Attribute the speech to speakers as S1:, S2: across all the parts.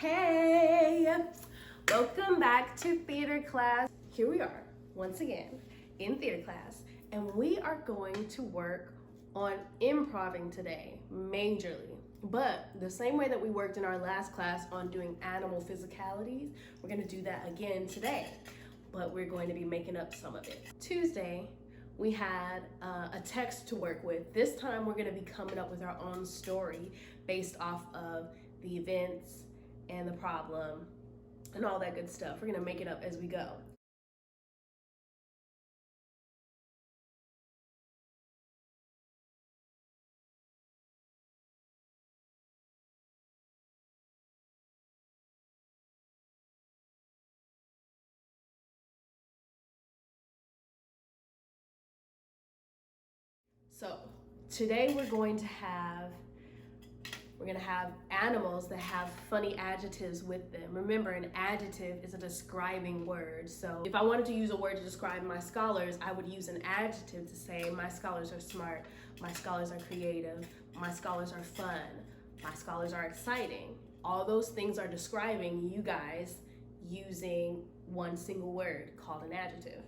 S1: Hey, welcome back to theater class. Here we are once again in theater class, and we are going to work on improving today, majorly. But the same way that we worked in our last class on doing animal physicalities, we're going to do that again today, but we're going to be making up some of it. Tuesday, we had a text to work with. This time we're going to be coming up with our own story based off of the events and the problem and all that good stuff. We're going to make it up as we go. So today we're going to have animals that have funny adjectives with them. Remember, an adjective is a describing word. So if I wanted to use a word to describe my scholars, I would use an adjective to say my scholars are smart, my scholars are creative, my scholars are fun, my scholars are exciting. All those things are describing you guys using one single word called an adjective.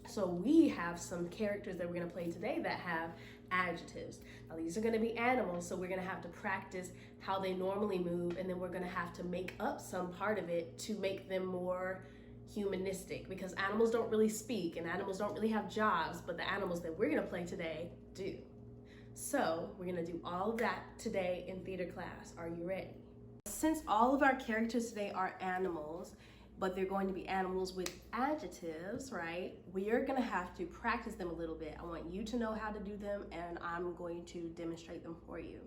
S1: So we have some characters that we're going to play today that have adjectives. Now these are going to be animals, so we're going to have to practice how they normally move, and then we're going to have to make up some part of it to make them more humanistic, because animals don't really speak and animals don't really have jobs, but the animals that we're going to play today do. So we're going to do all of that today in theater class. Are you ready? Since all of our characters today are animals, but they're going to be animals with adjectives, right? We are gonna have to practice them a little bit. I want you to know how to do them, and I'm going to demonstrate them for you,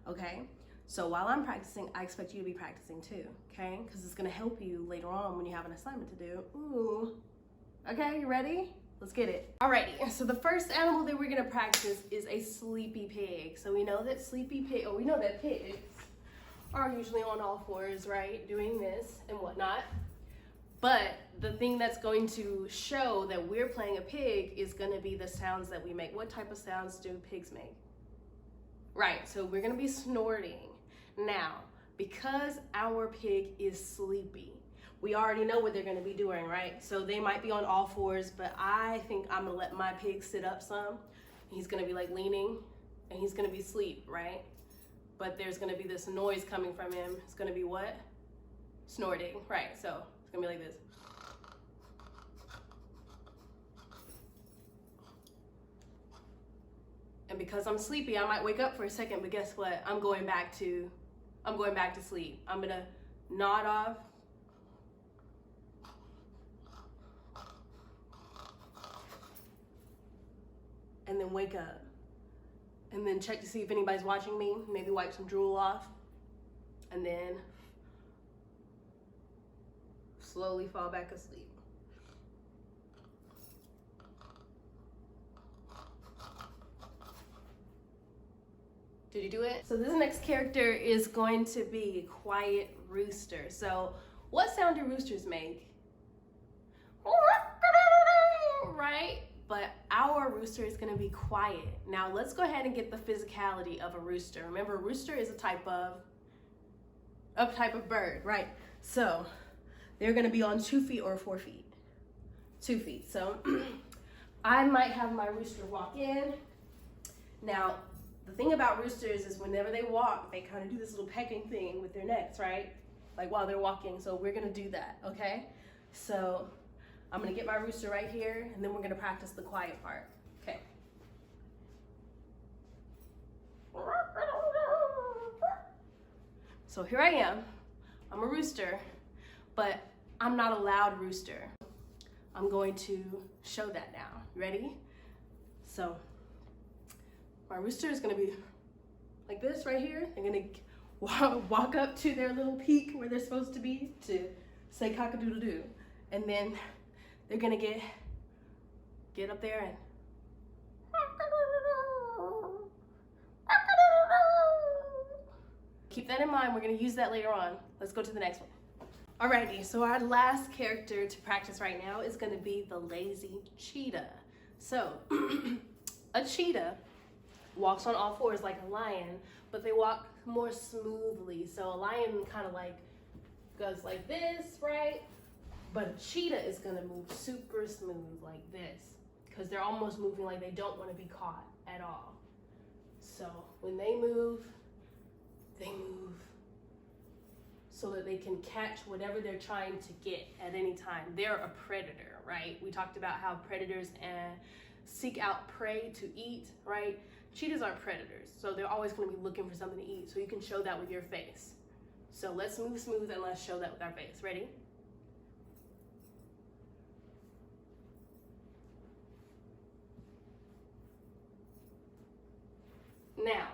S1: okay? So while I'm practicing, I expect you to be practicing too, okay? Because it's gonna help you later on when you have an assignment to do. Ooh, okay, you ready? Let's get it. Alrighty, so the first animal that we're gonna practice is a sleepy pig. So we know that pigs are usually on all fours, right? Doing this and whatnot. But the thing that's going to show that we're playing a pig is going to be the sounds that we make. What type of sounds do pigs make? Right, so we're going to be snorting. Now, because our pig is sleepy, we already know what they're going to be doing, right? So they might be on all fours, but I think I'm going to let my pig sit up some. He's going to be like leaning, and he's going to be asleep, right? But there's going to be this noise coming from him. It's going to be what? Snorting, right? So it's gonna be like this. And because I'm sleepy, I might wake up for a second, but guess what? I'm going back to sleep. I'm gonna nod off. And then wake up. And then check to see if anybody's watching me. Maybe wipe some drool off. And then slowly fall back asleep. Did you do it? So this next character is going to be Quiet Rooster. So what sound do roosters make? Right? But our rooster is going to be quiet. Now let's go ahead and get the physicality of a rooster. Remember, a rooster is a type of bird, right? So they're gonna be on 2 feet or 4 feet. 2 feet. So I might have my rooster walk in. Now, the thing about roosters is whenever they walk, they kind of do this little pecking thing with their necks, right? Like while they're walking. So we're gonna do that, okay? So I'm gonna get my rooster right here, and then we're gonna practice the quiet part, okay? So here I am. I'm a rooster, but I'm not a loud rooster. I'm going to show that now. Ready? So my rooster is gonna be like this right here. They're gonna walk up to their little peak where they're supposed to be to say cock-a-doodle-doo. And then they're gonna get up there and keep that in mind. We're gonna use that later on. Let's go to the next one. Alrighty, so our last character to practice right now is gonna be the lazy cheetah. So, a cheetah walks on all fours like a lion, but they walk more smoothly. So a lion kind of like goes like this, right? But a cheetah is gonna move super smooth like this, because they're almost moving like they don't want to be caught at all. So when they move so that they can catch whatever they're trying to get at any time. They're a predator, right? We talked about how predators seek out prey to eat, right? Cheetahs are predators, so they're always going to be looking for something to eat. So you can show that with your face. So let's move smooth and let's show that with our face. Ready? Now,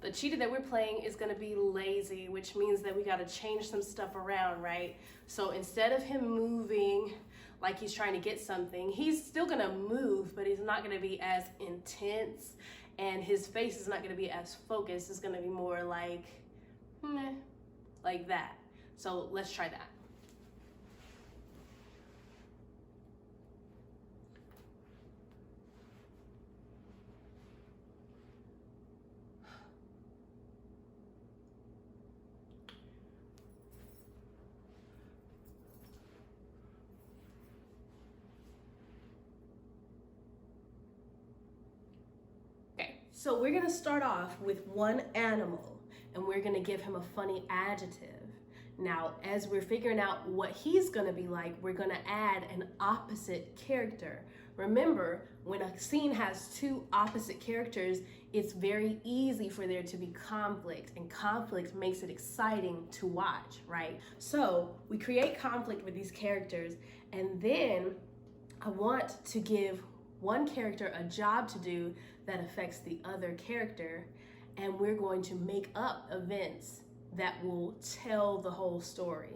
S1: the cheetah that we're playing is going to be lazy, which means that we got to change some stuff around, right? So instead of him moving like he's trying to get something, he's still going to move, but he's not going to be as intense, and his face is not going to be as focused. It's going to be more like, meh, like that. So let's try that. So we're gonna start off with one animal and we're gonna give him a funny adjective. Now, as we're figuring out what he's gonna be like, we're gonna add an opposite character. Remember, when a scene has two opposite characters, it's very easy for there to be conflict, and conflict makes it exciting to watch, right? So we create conflict with these characters, and then I want to give one character a job to do that affects the other character, and we're going to make up events that will tell the whole story.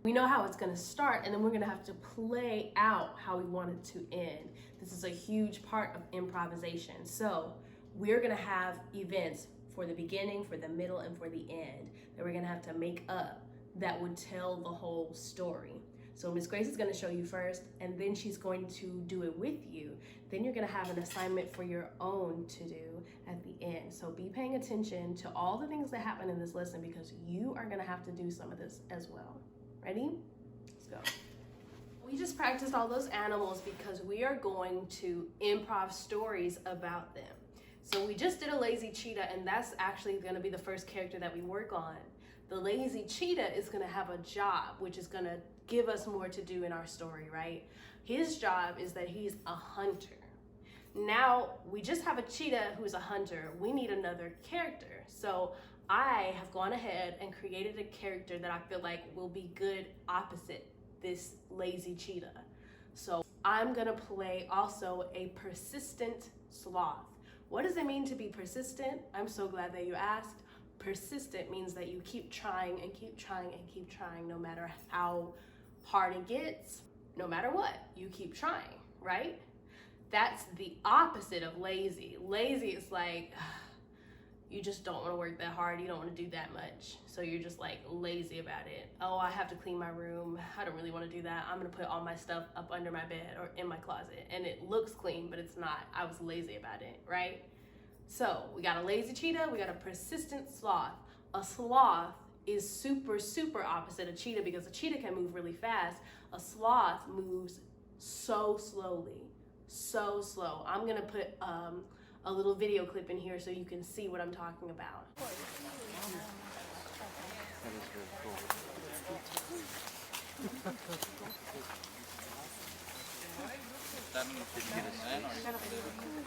S1: We know how it's going to start, and then we're going to have to play out how we want it to end. This is a huge part of improvisation. So we're going to have events for the beginning, for the middle, and for the end that we're going to have to make up that would tell the whole story. So Miss Grace is going to show you first, and then she's going to do it with you. Then you're going to have an assignment for your own to do at the end. So be paying attention to all the things that happen in this lesson, because you are going to have to do some of this as well. Ready? Let's go. We just practiced all those animals because we are going to improv stories about them. So we just did a lazy cheetah, and that's actually going to be the first character that we work on. The lazy cheetah is going to have a job, which is going to give us more to do in our story, right? His job is that he's a hunter. Now, we just have a cheetah who's a hunter. We need another character. So I have gone ahead and created a character that I feel like will be good opposite this lazy cheetah. So I'm gonna play also a persistent sloth. What does it mean to be persistent? I'm so glad that you asked. Persistent means that you keep trying and keep trying and keep trying, no matter how hard it gets, no matter what, you keep trying, right? That's the opposite of lazy. Lazy is like, you just don't want to work that hard, you don't want to do that much, so you're just like lazy about it. Oh, I have to clean my room, I don't really want to do that, I'm gonna put all my stuff up under my bed or in my closet, and it looks clean, but it's not. I was lazy about it, right? So we got a lazy cheetah, we got a persistent sloth. A sloth is super opposite of cheetah, because a cheetah can move really fast. A sloth moves so slowly, so slow. I'm gonna put a little video clip in here so you can see what I'm talking about.
S2: That is really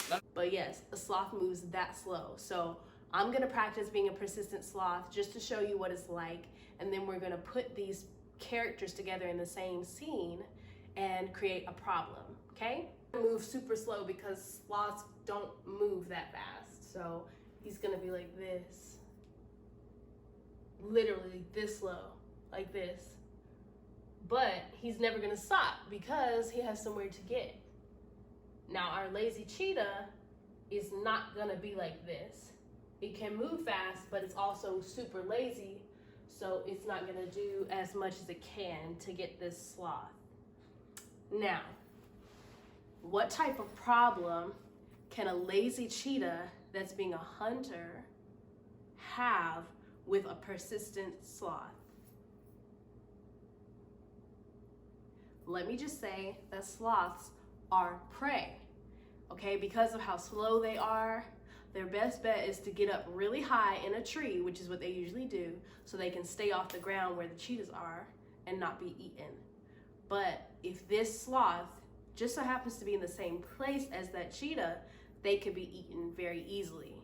S2: cool.
S1: But yes, a sloth moves that slow. So I'm gonna practice being a persistent sloth just to show you what it's like, and then we're gonna put these characters together in the same scene and create a problem, okay? Move super slow because sloths don't move that fast. So he's gonna be like this, literally this slow, like this. But he's never gonna stop because he has somewhere to get. Now our lazy cheetah is not gonna be like this. It can move fast, but it's also super lazy, so it's not gonna do as much as it can to get this sloth. Now, what type of problem can a lazy cheetah that's being a hunter have with a persistent sloth? Let me just say that sloths are prey, okay? Because of how slow they are, their best bet is to get up really high in a tree, which is what they usually do, so they can stay off the ground where the cheetahs are and not be eaten. But if this sloth just so happens to be in the same place as that cheetah, they could be eaten very easily.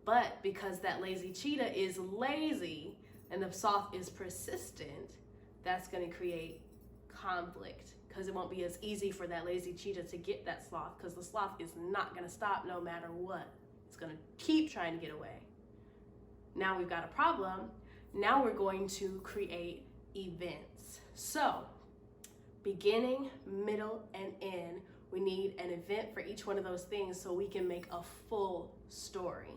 S1: But because that lazy cheetah is lazy and the sloth is persistent, that's going to create conflict, because it won't be as easy for that lazy cheetah to get that sloth, because the sloth is not going to stop no matter what. It's going to keep trying to get away. Now we've got a problem. Now we're going to create events. So beginning, middle, and end, we need an event for each one of those things so we can make a full story.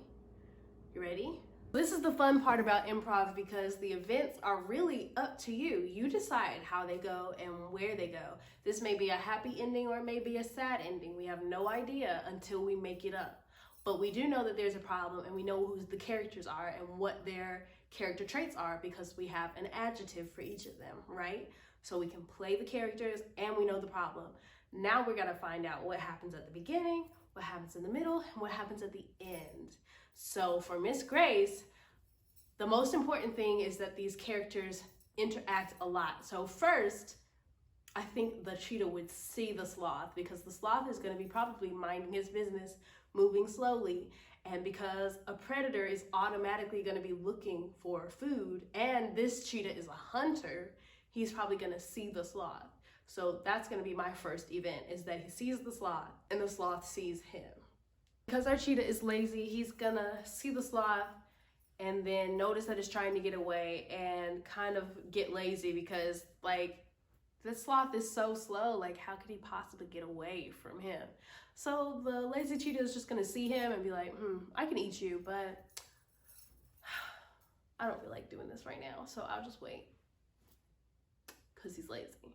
S1: You ready? This is the fun part about improv, because the events are really up to you. You decide how they go and where they go. This may be a happy ending or it may be a sad ending. We have no idea until we make it up. But we do know that there's a problem, and we know who the characters are and what their character traits are, because we have an adjective for each of them, right? So we can play the characters and we know the problem. Now we're gonna find out what happens at the beginning, what happens in the middle, and what happens at the end. So for Miss Grace, the most important thing is that these characters interact a lot. So first, I think the cheetah would see the sloth, because the sloth is going to be probably minding his business, moving slowly. And because a predator is automatically going to be looking for food, and this cheetah is a hunter, he's probably going to see the sloth. So that's going to be my first event, is that he sees the sloth and the sloth sees him. Because our cheetah is lazy, he's going to see the sloth and then notice that it's trying to get away and kind of get lazy, because like, the sloth is so slow, like how could he possibly get away from him? So the lazy cheetah is just gonna see him and be like, I can eat you, but I don't feel like doing this right now, so I'll just wait, because he's lazy.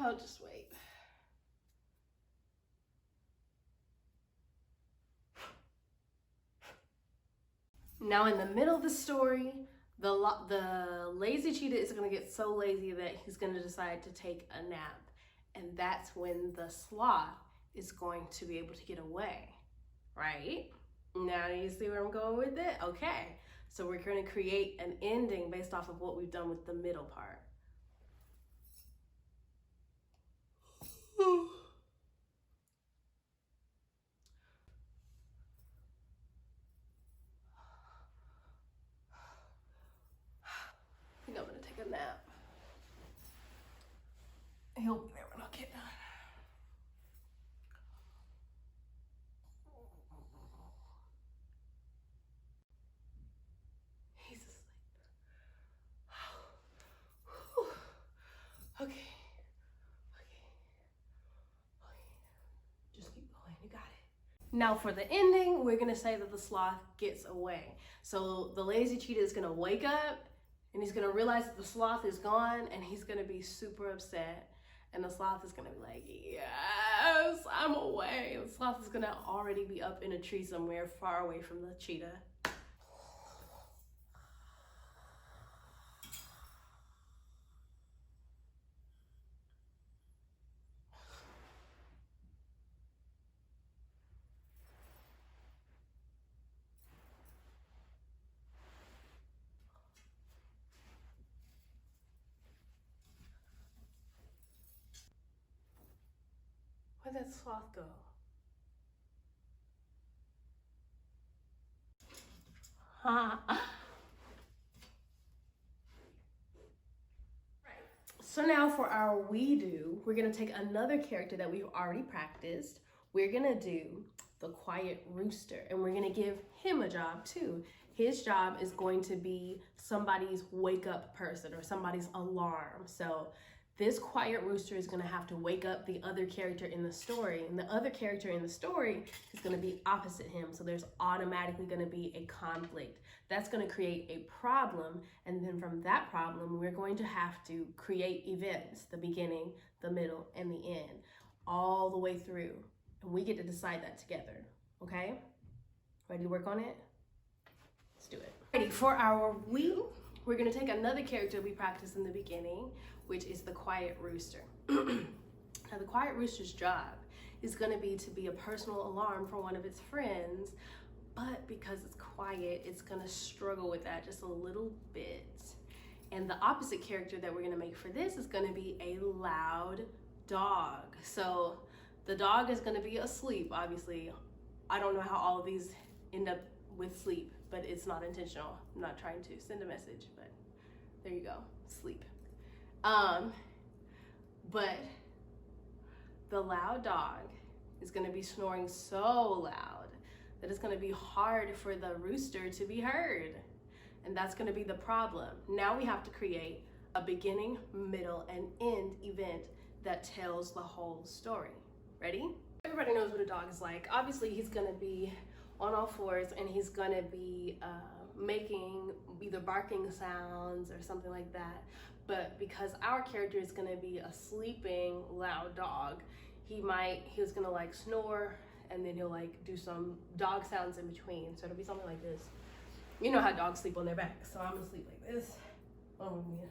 S1: I'll just wait. Now in the middle of the story, the lazy cheetah is going to get so lazy that he's going to decide to take a nap. And that's when the sloth is going to be able to get away, right? Now you see where I'm going with it? Okay. So we're going to create an ending based off of what we've done with the middle part. I think I'm gonna take a nap. He'll be there when I get done. He's asleep. Okay. Just keep going, you got it. Now for the ending, we're gonna say that the sloth gets away. So the lazy cheetah is gonna wake up and he's gonna realize that the sloth is gone, and he's gonna be super upset. And the sloth is gonna be like, yes, I'm away. And the sloth is gonna already be up in a tree somewhere far away from the cheetah. Where'd that sloth go? So now for our we do, we're gonna take another character that we've already practiced. We're gonna do the quiet rooster, and we're gonna give him a job too. His job is going to be somebody's wake up person or somebody's alarm. So this quiet rooster is gonna have to wake up the other character in the story, and the other character in the story is gonna be opposite him. So there's automatically gonna be a conflict. That's gonna create a problem, and then from that problem, we're going to have to create events, the beginning, the middle, and the end, all the way through. And we get to decide that together, okay? Ready to work on it? Let's do it. Ready for our we're gonna take another character we practiced in the beginning, which is the quiet rooster. Now the quiet rooster's job is gonna be to be a personal alarm for one of its friends, but because it's quiet, it's gonna struggle with that just a little bit. And the opposite character that we're gonna make for this is gonna be a loud dog. So the dog is gonna be asleep, obviously. I don't know how all of these end up with sleep, but it's not intentional. I'm not trying to send a message, but there you go, sleep. But the loud dog is gonna be snoring so loud that it's gonna be hard for the rooster to be heard. And that's gonna be the problem. Now we have to create a beginning, middle, and end event that tells the whole story. Ready? Everybody knows what a dog is like. Obviously, he's gonna be on all fours and he's gonna be making either barking sounds or something like that. But because our character is gonna be a sleeping loud dog, he's gonna like snore and then he'll like do some dog sounds in between. So it'll be something like this. You know how dogs sleep on their back, so I'm gonna sleep like this. Oh yeah.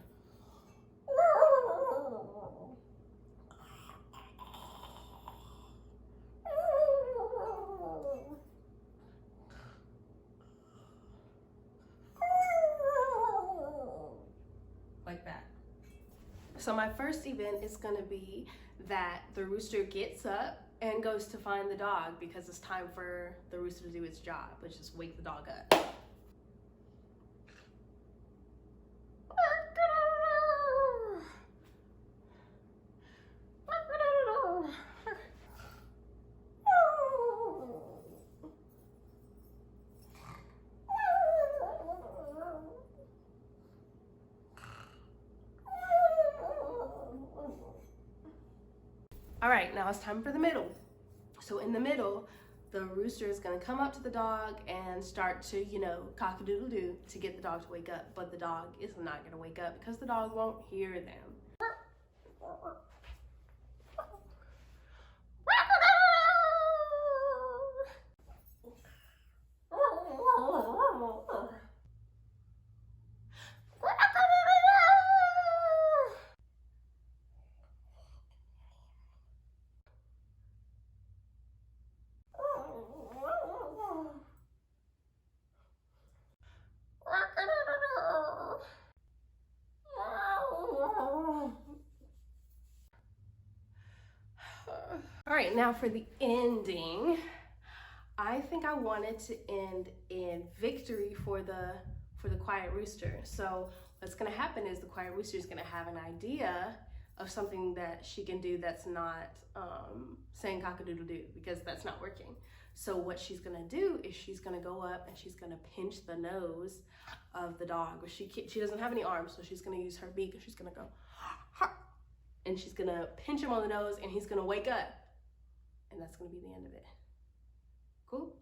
S1: Like that. So my first event is gonna be that the rooster gets up and goes to find the dog because it's time for the rooster to do its job, which is wake the dog up. All right, now it's time for the middle. So in the middle, the rooster is gonna come up to the dog and start to, cock-a-doodle-doo to get the dog to wake up, but the dog is not gonna wake up because the dog won't hear them. All right, now for the ending, I think I wanted to end in victory for the quiet rooster. So what's gonna happen is the quiet rooster is gonna have an idea of something that she can do that's not saying cock-a-doodle-doo, because that's not working. So what she's gonna do is she's gonna go up and she's gonna pinch the nose of the dog. She doesn't have any arms, so she's gonna use her beak and she's gonna go, and she's gonna pinch him on the nose and he's gonna wake up. And that's gonna be the end of it. Cool?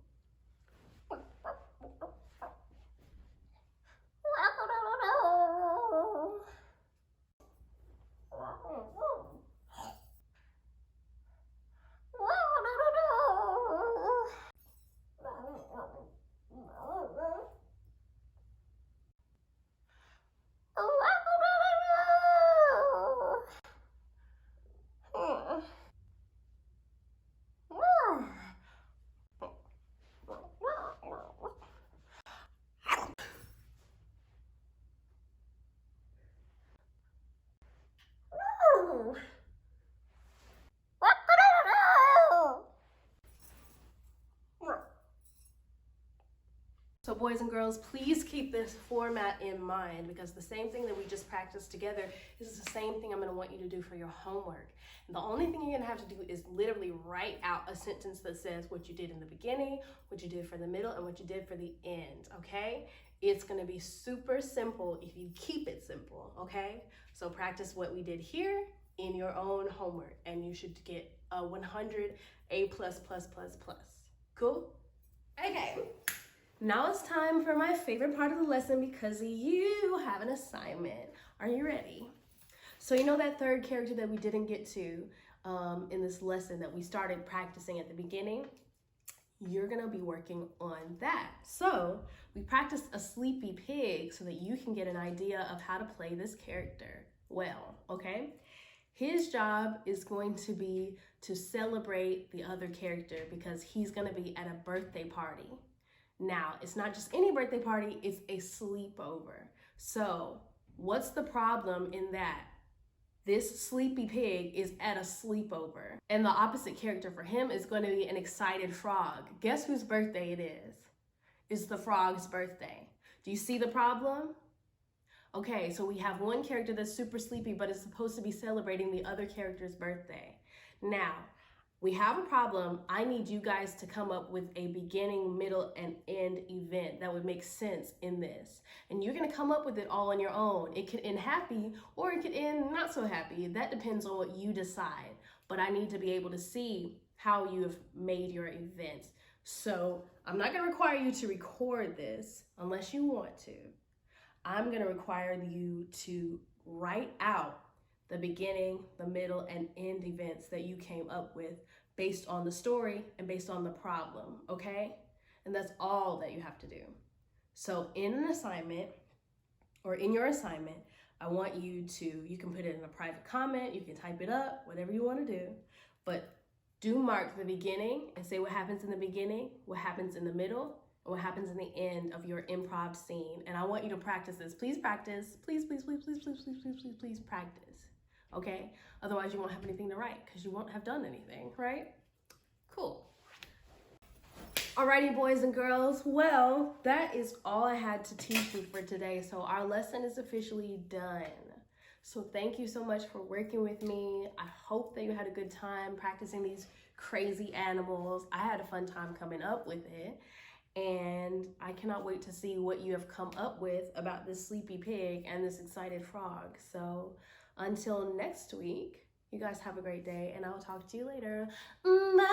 S1: boys and girls, please keep this format in mind, because the same thing that we just practiced together is the same thing I'm gonna want you to do for your homework. And the only thing you're gonna have to do is literally write out a sentence that says what you did in the beginning, what you did for the middle, and what you did for the end, okay? It's gonna be super simple if you keep it simple, okay? So practice what we did here in your own homework, and you should get a 100 A+++++. Cool? Okay. Now it's time for my favorite part of the lesson, because you have an assignment. Are you ready? So you know that third character that we didn't get to in this lesson that we started practicing at the beginning? You're gonna be working on that. So we practiced a sleepy pig so that you can get an idea of how to play this character well, okay? His job is going to be to celebrate the other character, because he's gonna be at a birthday party. Now, it's not just any birthday party, it's a sleepover. So what's the problem in that? This sleepy pig is at a sleepover, and the opposite character for him is going to be an excited frog. Guess whose birthday it is? It's the frog's birthday. Do you see the problem? Okay, so we have one character that's super sleepy, but is supposed to be celebrating the other character's birthday. Now, we have a problem. I need you guys to come up with a beginning, middle, and end event that would make sense in this. And you're gonna come up with it all on your own. It could end happy, or it could end not so happy. That depends on what you decide. But I need to be able to see how you have made your event. So I'm not gonna require you to record this unless you want to. I'm gonna require you to write out the beginning, the middle, and end events that you came up with based on the story and based on the problem, okay? And that's all that you have to do. So in an assignment, or in your assignment, I want you can put it in a private comment, you can type it up, whatever you want to do, but do mark the beginning and say what happens in the beginning, what happens in the middle, and what happens in the end of your improv scene. And I want you to practice this. Please practice. Please, please, please, please, please, please, please, please, please practice. Okay? Otherwise you won't have anything to write, because you won't have done anything, right? Cool. Alrighty, boys and girls. Well, that is all I had to teach you for today. So our lesson is officially done. So thank you so much for working with me. I hope that you had a good time practicing these crazy animals. I had a fun time coming up with it. And I cannot wait to see what you have come up with about this sleepy pig and this excited frog. So until next week, you guys have a great day, and I'll talk to you later. Bye.